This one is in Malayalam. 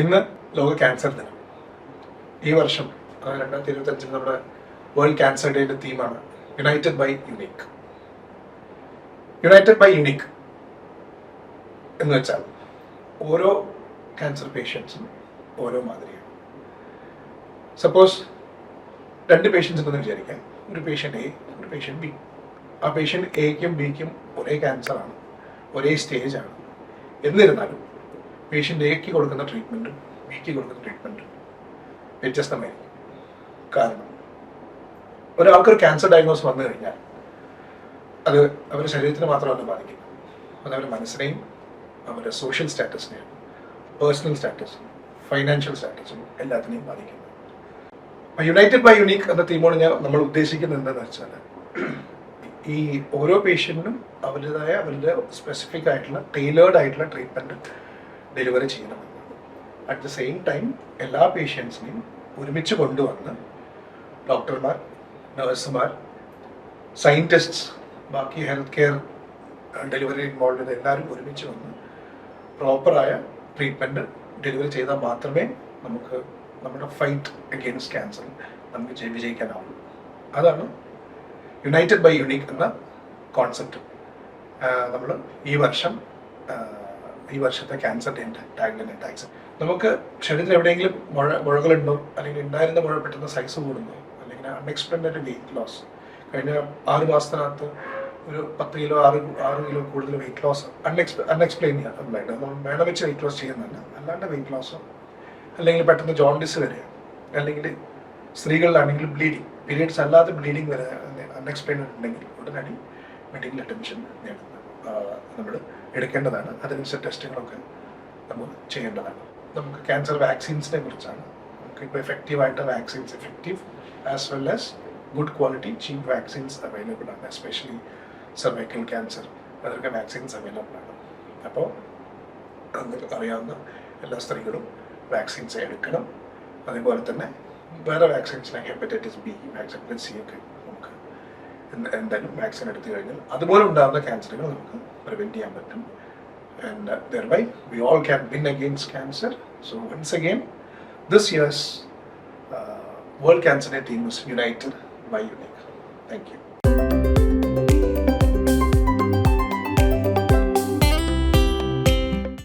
ഇന്ന് ലോക ക്യാൻസർ ദിനം. ഈ വർഷം 2025 നമ്മുടെ വേൾഡ് ക്യാൻസർ ഡേയുടെ തീമാണ് united by unique. United by unique എന്ന് വെച്ചാൽ ഓരോ ക്യാൻസർ പേഷ്യൻസും ഓരോ മാതിരിയാണ്. സപ്പോസ് 2 പേഷ്യൻസ് ഉണ്ടെന്ന് വിചാരിക്കാം. ഒരു പേഷ്യൻ്റ് എ, ഒരു പേഷ്യൻ്റ് ബി. ആ പേഷ്യൻ്റ് എക്കും ബിക്കും ഒരേ ക്യാൻസറാണ്, ഒരേ സ്റ്റേജാണ്. എന്നിരുന്നാലും പേഷ്യൻ്റ് എക്ക് കൊടുക്കുന്ന ട്രീറ്റ്മെൻറ്റും ബിക്ക് കൊടുക്കുന്ന ട്രീറ്റ്മെൻറ്റും വ്യത്യസ്തമായിരിക്കും. കാരണം ഒരാൾക്കൊരു ക്യാൻസർ ഡയഗ്നോസ് വന്നു കഴിഞ്ഞാൽ അത് അവരുടെ ശരീരത്തിന് മാത്രമല്ല ബാധിക്കുന്നത്, അത് അവരുടെ മനസ്സിനെയും അവരുടെ സോഷ്യൽ സ്റ്റാറ്റസിനെയും പേഴ്സണൽ സ്റ്റാറ്റസും ഫൈനാൻഷ്യൽ സ്റ്റാറ്റസും എല്ലാത്തിനെയും ബാധിക്കുന്നു. യുണൈറ്റഡ് ബൈ യുണീക്ക് എന്ന തീമോട് നമ്മൾ ഉദ്ദേശിക്കുന്നത് എന്താണെന്ന് വെച്ചാൽ ഈ ഓരോ പേഷ്യൻറ്റിനും അവരുടെ സ്പെസിഫിക് ആയിട്ടുള്ള ടൈലേർഡ് ആയിട്ടുള്ള ട്രീറ്റ്മെൻറ്റ് ഡെലിവറി ചെയ്യണമെന്നാണ്. അറ്റ് ദ സെയിം ടൈം എല്ലാ പേഷ്യൻസിനെയും ഒരുമിച്ച് കൊണ്ടുവന്ന് ഡോക്ടർമാർ, നഴ്സുമാർ, സയൻറ്റിസ്റ്റ്സ്, ബാക്കി ഹെൽത്ത് കെയർ ഡെലിവറി ഇൻവോൾവ് ചെയ്ത എല്ലാവരും ഒരുമിച്ച് വന്ന് പ്രോപ്പറായ ട്രീറ്റ്മെൻറ്റ് ഡെലിവറി ചെയ്താൽ മാത്രമേ നമുക്ക് നമ്മുടെ ഫൈറ്റ് അഗെയിൻസ്റ്റ് ക്യാൻസർ നമുക്ക് വിജയിക്കാനാവുള്ളൂ. അതാണ് യുണൈറ്റഡ് ബൈ യുണീക്ക് എന്ന കോൺസെപ്റ്റ് നമ്മൾ ഈ വർഷത്തെ ക്യാൻസർ ഡേൻ്റെ ടാഗ്ലൈൻ ടാക്സ്. നമുക്ക് ശരീരത്തിൽ എവിടെയെങ്കിലും മുഴകളുണ്ടോ, അല്ലെങ്കിൽ ഉണ്ടായിരുന്ന മുഴ പെട്ടെന്ന് സൈസ് കൂടുന്നോ, അല്ലെങ്കിൽ അൺഎക്സ്പ്ലെയിൻഡ് വെയിറ്റ് ലോസ്, കഴിഞ്ഞ 6 മാസത്തിനകത്ത് ഒരു 10 കിലോ 6 കിലോ കൂടുതൽ വെയിറ്റ് ലോസ് അൺഎക്സ്പ്ലെയിൻ ചെയ്യാൻ നമ്മൾ വേണം വെച്ച് വെയിറ്റ് ലോസ് ചെയ്യുന്നതല്ല, അല്ലാണ്ട് വെയിറ്റ് ലോസോ, അല്ലെങ്കിൽ പെട്ടെന്ന് ജോണ്ടിസ് വരിക, അല്ലെങ്കിൽ സ്ത്രീകളിലാണെങ്കിൽ ബ്ലീഡിങ്, പീരിയഡ്സ് അല്ലാതെ ബ്ലീഡിങ് വരെ അൺഎക്സ്പ്ലെയിൻഡ് ഉണ്ടെങ്കിൽ ഉടനടി മെഡിക്കൽ അറ്റൻഷൻ നമ്മൾ എടുക്കേണ്ടതാണ്. അതിനനുസരിച്ച് ടെസ്റ്റുകളൊക്കെ നമ്മൾ ചെയ്യേണ്ടതാണ്. നമുക്ക് ക്യാൻസർ വാക്സിൻസിനെ കുറിച്ചാണ്. നമുക്കിപ്പോൾ എഫക്റ്റീവായിട്ട് vaccines, effective as well as good quality cheap vaccines available ആണ്. എസ്പെഷ്യലി സർവൈക്കൽ ക്യാൻസർ, അതൊക്കെ വാക്സിൻസ് അവൈലബിൾ ആണ്. അപ്പോൾ അറിയാവുന്ന എല്ലാ സ്ത്രീകളും വാക്സിൻസ് എടുക്കണം. അതേപോലെ തന്നെ വേറെ vaccines like hepatitis B, hepatitis C ഒക്കെ നമുക്ക് എന്തായാലും വാക്സിൻ എടുത്തു കഴിഞ്ഞാൽ അതുപോലെ ഉണ്ടാകുന്ന ക്യാൻസറുകൾ നമുക്ക് പ്രിവെൻറ്റ് ചെയ്യാൻ പറ്റും. And thereby we all can win against cancer. So once again, this year's World Cancer Day theme is United by Unique. Thank you.